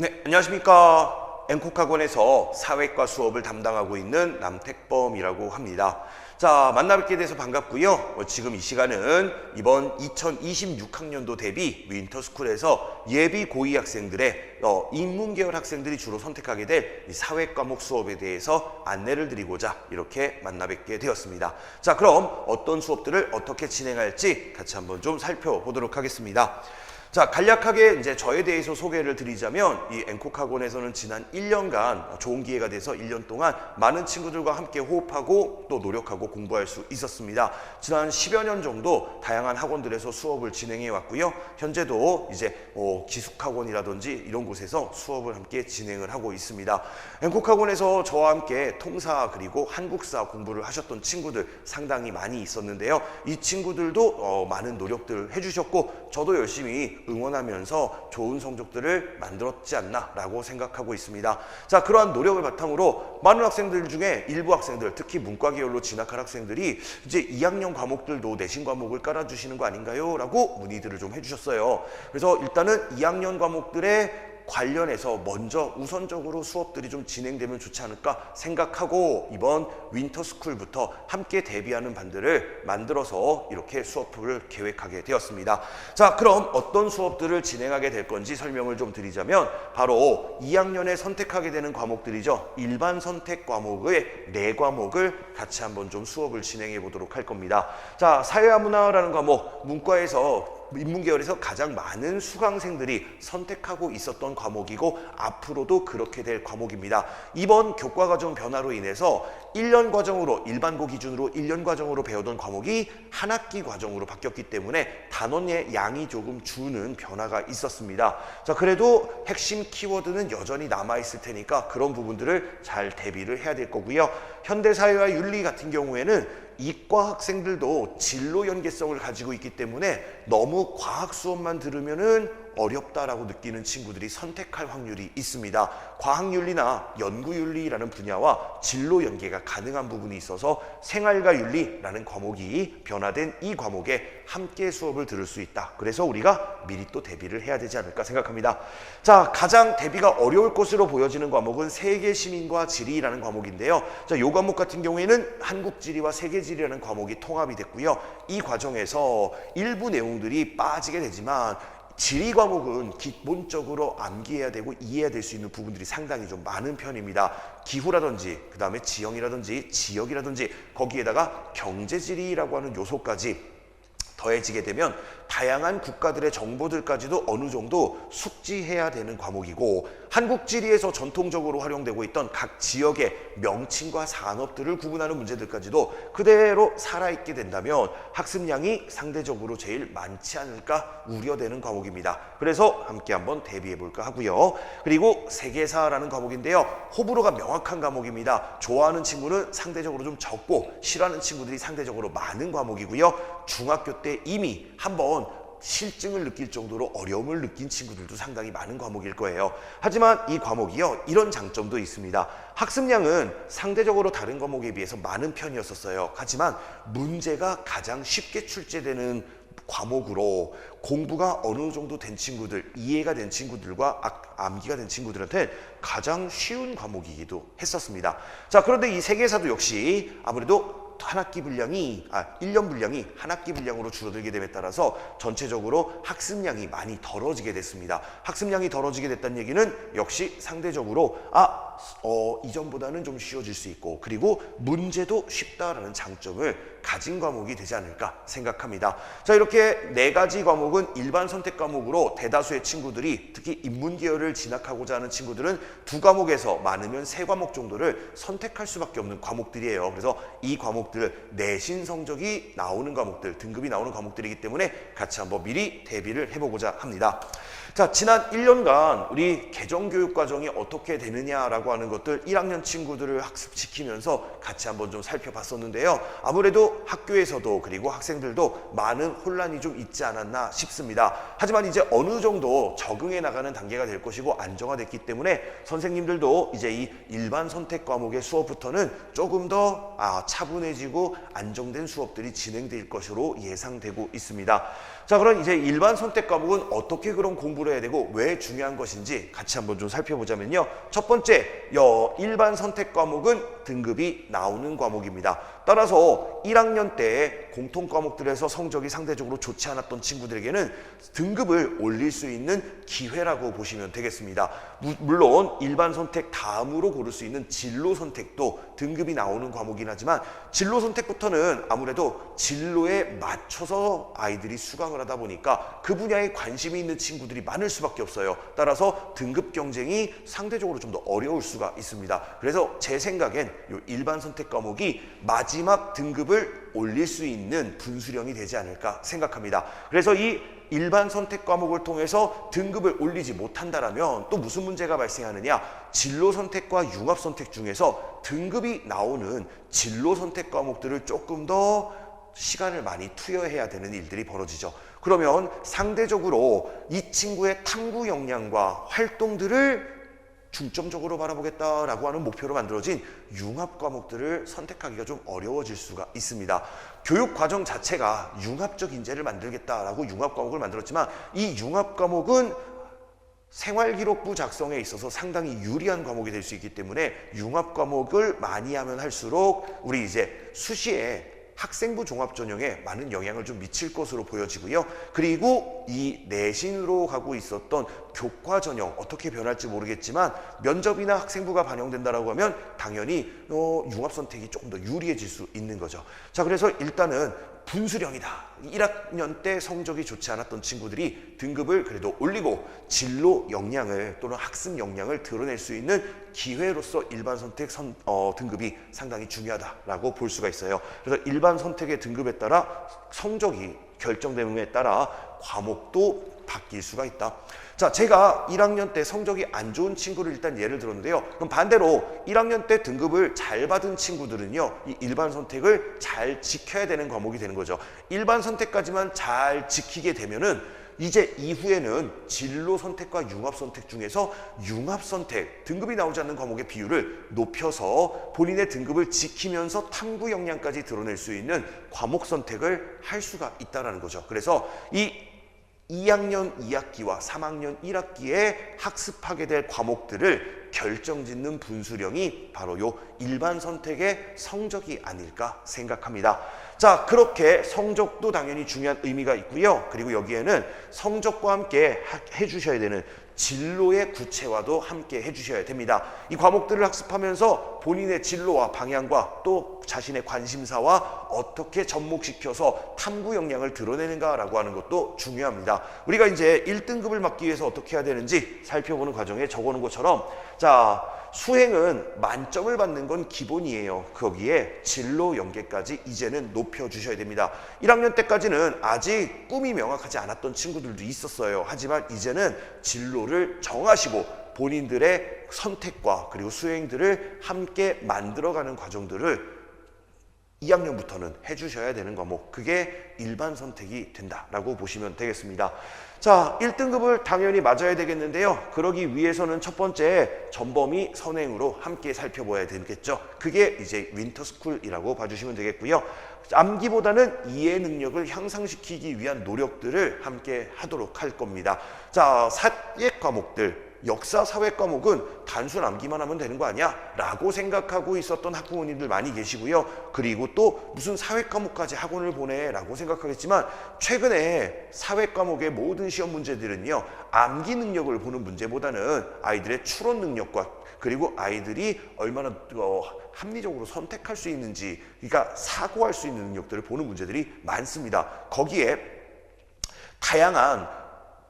네, 안녕하십니까. 앵콕학원에서 사회과 수업을 담당하고 있는 남택범이라고 합니다. 자, 만나뵙게 돼서 반갑고요. 지금 이 시간은 이번 2026학년도 대비 윈터스쿨에서 예비 고2 학생들의 인문계열 학생들이 주로 선택하게 될 이 사회과목 수업에 대해서 안내를 드리고자 이렇게 만나뵙게 되었습니다. 자, 그럼 어떤 수업들을 어떻게 진행할지 같이 한번 좀 살펴보도록 하겠습니다. 자, 간략하게 이제 저에 대해서 소개를 드리자면 이 앵콕학원에서는 지난 1년간 좋은 기회가 돼서 1년 동안 많은 친구들과 함께 호흡하고 또 노력하고 공부할 수 있었습니다. 지난 10여 년 정도 다양한 학원들에서 수업을 진행해 왔고요. 현재도 이제 기숙학원이라든지 이런 곳에서 수업을 함께 진행을 하고 있습니다. 앵콕학원에서 저와 함께 통사 그리고 한국사 공부를 하셨던 친구들 상당히 많이 있었는데요. 이 친구들도 많은 노력들을 해주셨고 저도 열심히 응원하면서 좋은 성적들을 만들었지 않나 라고 생각하고 있습니다. 자, 그러한 노력을 바탕으로 많은 학생들 중에 일부 학생들, 특히 문과 계열로 진학할 학생들이 이제 2학년 과목들도 내신 과목을 깔아주시는 거 아닌가요? 라고 문의들을 좀 해주셨어요. 그래서 일단은 2학년 과목들의 관련해서 먼저 우선적으로 수업들이 좀 진행되면 좋지 않을까 생각하고 이번 윈터스쿨부터 함께 대비하는 반들을 만들어서 이렇게 수업을 계획하게 되었습니다. 자, 그럼 어떤 수업들을 진행하게 될 건지 설명을 좀 드리자면 바로 2학년에 선택하게 되는 과목들이죠. 일반 선택 과목의 4과목을 같이 한번 좀 수업을 진행해 보도록 할 겁니다. 자, 사회와 문화라는 과목, 문과에서 인문계열에서 가장 많은 수강생들이 선택하고 있었던 과목이고 앞으로도 그렇게 될 과목입니다. 이번 교과과정 변화로 인해서 1년 과정으로 일반고 기준으로 1년 과정으로 배우던 과목이 한 학기 과정으로 바뀌었기 때문에 단원의 양이 조금 주는 변화가 있었습니다. 자, 그래도 핵심 키워드는 여전히 남아있을 테니까 그런 부분들을 잘 대비를 해야 될 거고요. 현대사회와 윤리 같은 경우에는 이과 학생들도 진로 연계성을 가지고 있기 때문에 너무 과학 수업만 들으면은 어렵다라고 느끼는 친구들이 선택할 확률이 있습니다. 과학윤리나 연구윤리라는 분야와 진로 연계가 가능한 부분이 있어서 생활과 윤리라는 과목이 변화된 이 과목에 함께 수업을 들을 수 있다. 그래서 우리가 미리 또 대비를 해야 되지 않을까 생각합니다. 자, 가장 대비가 어려울 것으로 보여지는 과목은 세계시민과 지리라는 과목인데요. 자, 이 과목 같은 경우에는 한국지리와 세계지리라는 과목이 통합이 됐고요. 이 과정에서 일부 내용들이 빠지게 되지만 지리 과목은 기본적으로 암기해야 되고 이해해야 될 수 있는 부분들이 상당히 좀 많은 편입니다. 기후라든지 그 다음에 지형이라든지 지역이라든지 거기에다가 경제지리라고 하는 요소까지 더해지게 되면 다양한 국가들의 정보들까지도 어느 정도 숙지해야 되는 과목이고 한국지리에서 전통적으로 활용되고 있던 각 지역의 명칭과 산업들을 구분하는 문제들까지도 그대로 살아있게 된다면 학습량이 상대적으로 제일 많지 않을까 우려되는 과목입니다. 그래서 함께 한번 대비해 볼까 하고요. 그리고 세계사라는 과목인데요. 호불호가 명확한 과목입니다. 좋아하는 친구는 상대적으로 좀 적고 싫어하는 친구들이 상대적으로 많은 과목이고요. 중학교 때 이미 한번 실증을 느낄 정도로 어려움을 느낀 친구들도 상당히 많은 과목일 거예요. 하지만 이 과목이요, 이런 장점도 있습니다. 학습량은 상대적으로 다른 과목에 비해서 많은 편이었었어요. 하지만 문제가 가장 쉽게 출제되는 과목으로 공부가 어느 정도 된 친구들, 이해가 된 친구들과 암기가 된 친구들한테 가장 쉬운 과목이기도 했었습니다. 자, 그런데 이 세계사도 역시 아무래도 한 학기 분량이 1년 분량이 한 학기 분량으로 줄어들게 됨에 따라서 전체적으로 학습량이 많이 덜어지게 됐습니다. 학습량이 덜어지게 됐다는 얘기는 역시 상대적으로 이전보다는 좀 쉬워질 수 있고 그리고 문제도 쉽다라는 장점을 가진 과목이 되지 않을까 생각합니다. 자, 이렇게 4가지 과목은 일반 선택 과목으로 대다수의 친구들이 특히 인문계열을 진학하고자 하는 친구들은 2과목에서 많으면 3과목 정도를 선택할 수밖에 없는 과목들이에요. 그래서 이 과목들 내신 성적이 나오는 과목들, 등급이 나오는 과목들이기 때문에 같이 한번 미리 대비를 해보고자 합니다. 자, 지난 1년간 우리 개정교육 과정이 어떻게 되느냐라고 하는 것들 1학년 친구들을 학습시키면서 같이 한번 좀 살펴봤었는데요. 아무래도 학교에서도 그리고 학생들도 많은 혼란이 좀 있지 않았나 싶습니다. 하지만 이제 어느 정도 적응해 나가는 단계가 될 것이고 안정화됐기 때문에 선생님들도 이제 이 일반 선택 과목의 수업부터는 조금 더 차분해지고 안정된 수업들이 진행될 것으로 예상되고 있습니다. 자, 그럼 이제 일반 선택 과목은 어떻게 그런 공부를 해야 되고 왜 중요한 것인지 같이 한번 좀 살펴보자면요. 첫 번째, 일반 선택 과목은 등급이 나오는 과목입니다. 따라서 1학년 때 공통 과목들에서 성적이 상대적으로 좋지 않았던 친구들에게는 등급을 올릴 수 있는 기회라고 보시면 되겠습니다. 물론 일반 선택 다음으로 고를 수 있는 진로 선택도 등급이 나오는 과목이긴 하지만 진로 선택부터는 아무래도 진로에 맞춰서 아이들이 수강을 하다 보니까 그 분야에 관심이 있는 친구들이 많을 수밖에 없어요. 따라서 등급 경쟁이 상대적으로 좀 더 어려울 수가 있습니다. 그래서 제 생각엔 이 일반 선택 과목이 마지막 등급을 올릴 수 있는 분수령이 되지 않을까 생각합니다. 그래서 이 일반 선택 과목을 통해서 등급을 올리지 못한다면 또 무슨 문제가 발생하느냐? 진로 선택과 융합 선택 중에서 등급이 나오는 진로 선택 과목들을 조금 더 시간을 많이 투여해야 되는 일들이 벌어지죠. 그러면 상대적으로 이 친구의 탐구 역량과 활동들을 중점적으로 바라보겠다라고 하는 목표로 만들어진 융합 과목들을 선택하기가 좀 어려워질 수가 있습니다. 교육 과정 자체가 융합적 인재를 만들겠다라고 융합 과목을 만들었지만 이 융합 과목은 생활기록부 작성에 있어서 상당히 유리한 과목이 될 수 있기 때문에 융합 과목을 많이 하면 할수록 우리 이제 수시에 학생부 종합 전형에 많은 영향을 좀 미칠 것으로 보여지고요. 그리고 이 내신으로 가고 있었던 교과 전형 어떻게 변할지 모르겠지만 면접이나 학생부가 반영된다라고 하면 당연히 융합 선택이 조금 더 유리해질 수 있는 거죠. 자, 그래서 일단은 분수령이다. 1학년 때 성적이 좋지 않았던 친구들이 등급을 그래도 올리고 진로 역량을 또는 학습 역량을 드러낼 수 있는 기회로서 일반 선택 등급이 상당히 중요하다라고 볼 수가 있어요. 그래서 일반 선택의 등급에 따라 성적이 결정됨에 따라 과목도 바뀔 수가 있다. 자, 제가 1학년 때 성적이 안 좋은 친구를 일단 예를 들었는데요. 그럼 반대로 1학년 때 등급을 잘 받은 친구들은요, 이 일반 선택을 잘 지켜야 되는 과목이 되는 거죠. 일반 선택까지만 잘 지키게 되면은 이제 이후에는 진로 선택과 융합 선택 중에서 융합 선택, 등급이 나오지 않는 과목의 비율을 높여서 본인의 등급을 지키면서 탐구 역량까지 드러낼 수 있는 과목 선택을 할 수가 있다는 거죠. 그래서 이 2학년 2학기와 3학년 1학기에 학습하게 될 과목들을 결정짓는 분수령이 바로 요 일반 선택의 성적이 아닐까 생각합니다. 자, 그렇게 성적도 당연히 중요한 의미가 있고요. 그리고 여기에는 성적과 함께 해주셔야 되는 진로의 구체화도 함께 해주셔야 됩니다. 이 과목들을 학습하면서 본인의 진로와 방향과 또 자신의 관심사와 어떻게 접목시켜서 탐구 역량을 드러내는가라고 하는 것도 중요합니다. 우리가 이제 1등급을 받기 위해서 어떻게 해야 되는지 살펴보는 과정에 적어놓은 것처럼, 자, 수행은 만점을 받는 건 기본이에요. 거기에 진로 연계까지 이제는 높여주셔야 됩니다. 1학년 때까지는 아직 꿈이 명확하지 않았던 친구들도 있었어요. 하지만 이제는 진로를 정하시고 본인들의 선택과 그리고 수행들을 함께 만들어가는 과정들을 2학년부터는 해주셔야 되는 과목, 그게 일반 선택이 된다라고 보시면 되겠습니다. 자, 1등급을 당연히 맞아야 되겠는데요. 그러기 위해서는 첫 번째 전범위 선행으로 함께 살펴봐야 되겠죠. 그게 이제 윈터스쿨이라고 봐주시면 되겠고요. 암기보다는 이해 능력을 향상시키기 위한 노력들을 함께 하도록 할 겁니다. 자, 사회 과목들, 역사 사회 과목은 단순 암기만 하면 되는 거 아니야? 라고 생각하고 있었던 학부모님들 많이 계시고요. 그리고 또 무슨 사회 과목까지 학원을 보내 라고 생각하겠지만 최근에 사회 과목의 모든 시험 문제들은요, 암기 능력을 보는 문제보다는 아이들의 추론 능력과 그리고 아이들이 얼마나 합리적으로 선택할 수 있는지, 그러니까 사고할 수 있는 능력들을 보는 문제들이 많습니다. 거기에 다양한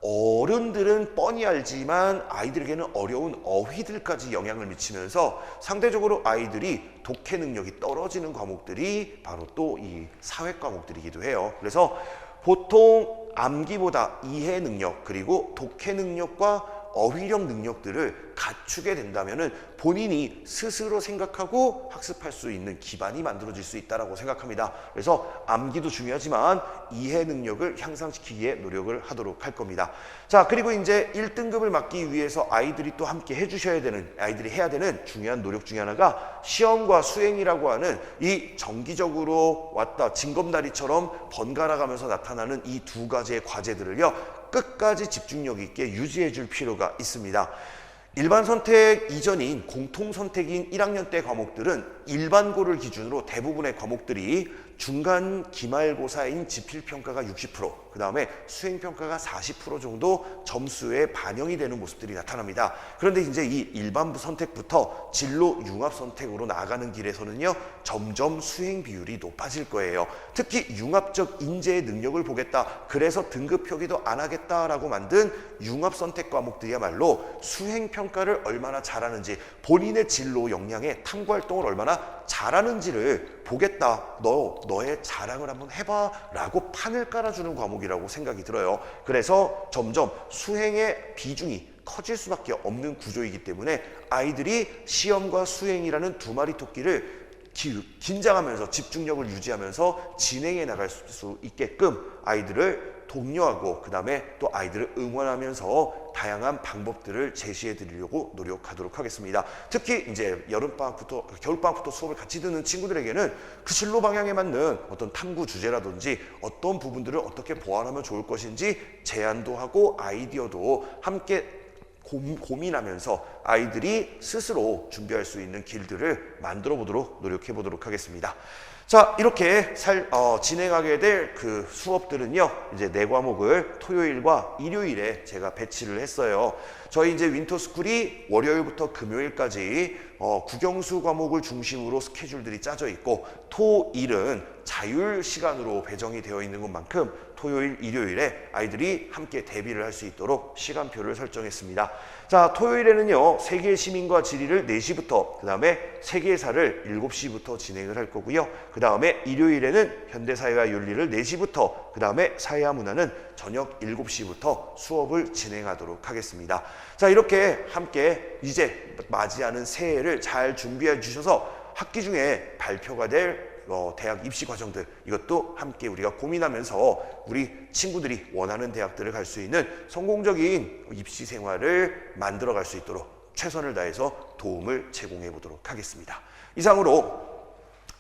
어른들은 뻔히 알지만 아이들에게는 어려운 어휘들까지 영향을 미치면서 상대적으로 아이들이 독해 능력이 떨어지는 과목들이 바로 또 이 사회 과목들이기도 해요. 그래서 보통 암기보다 이해 능력 그리고 독해 능력과 어휘력 능력들을 갖추게 된다면은 본인이 스스로 생각하고 학습할 수 있는 기반이 만들어질 수 있다고 생각합니다. 그래서 암기도 중요하지만 이해 능력을 향상시키기에 노력을 하도록 할 겁니다. 자, 그리고 이제 1등급을 맞기 위해서 아이들이 또 함께 해주셔야 되는, 아이들이 해야 되는 중요한 노력 중에 하나가 시험과 수행이라고 하는 이 정기적으로 왔다 징검다리처럼 번갈아 가면서 나타나는 이 두 가지의 과제들을요, 끝까지 집중력 있게 유지해 줄 필요가 있습니다. 일반 선택 이전인 공통 선택인 1학년 때 과목들은 일반고를 기준으로 대부분의 과목들이 중간 기말고사인 지필평가가 60%, 그 다음에 수행평가가 40% 정도 점수에 반영이 되는 모습들이 나타납니다. 그런데 이제 이 일반부 선택부터 진로 융합 선택으로 나아가는 길에서는요, 점점 수행 비율이 높아질 거예요. 특히 융합적 인재의 능력을 보겠다, 그래서 등급 표기도 안 하겠다라고 만든 융합 선택 과목들이야말로 수행평가를 얼마나 잘하는지, 본인의 진로 역량에 탐구 활동을 얼마나 잘하는지를 보겠다, 너의 자랑을 한번 해봐 라고 판을 깔아주는 과목이라고 생각이 들어요. 그래서 점점 수행의 비중이 커질 수밖에 없는 구조이기 때문에 아이들이 시험과 수행이라는 두 마리 토끼를 긴장하면서 집중력을 유지하면서 진행해 나갈 수 있게끔 아이들을 독려하고, 그 다음에 또 아이들을 응원하면서 다양한 방법들을 제시해 드리려고 노력하도록 하겠습니다. 특히 이제 여름방학부터 겨울방학부터 수업을 같이 듣는 친구들에게는 그 진로 방향에 맞는 어떤 탐구 주제라든지 어떤 부분들을 어떻게 보완하면 좋을 것인지 제안도 하고 아이디어도 함께 고민하면서 아이들이 스스로 준비할 수 있는 길들을 만들어 보도록 노력해 보도록 하겠습니다. 자, 이렇게 진행하게 될 그 수업들은요, 이제 4과목을 토요일과 일요일에 제가 배치를 했어요. 저희 이제 윈터스쿨이 월요일부터 금요일까지 국영수 과목을 중심으로 스케줄들이 짜져 있고, 토일은 자율 시간으로 배정이 되어 있는 것만큼 토요일, 일요일에 아이들이 함께 대비를 할 수 있도록 시간표를 설정했습니다. 자, 토요일에는요, 세계 시민과 지리를 4시부터, 그 다음에 세계사를 7시부터 진행을 할 거고요. 그 다음에 일요일에는 현대사회와 윤리를 4시부터, 그 다음에 사회와 문화는 저녁 7시부터 수업을 진행하도록 하겠습니다. 자, 이렇게 함께 이제 맞이하는 새해를 잘 준비해 주셔서 학기 중에 발표가 될 대학 입시 과정들, 이것도 함께 우리가 고민하면서 우리 친구들이 원하는 대학들을 갈 수 있는 성공적인 입시 생활을 만들어 갈 수 있도록 최선을 다해서 도움을 제공해 보도록 하겠습니다. 이상으로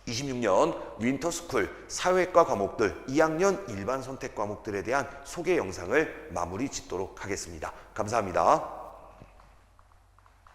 26년 윈터스쿨 사회과 과목들 2학년 일반 선택 과목들에 대한 소개 영상을 마무리 짓도록 하겠습니다. 감사합니다.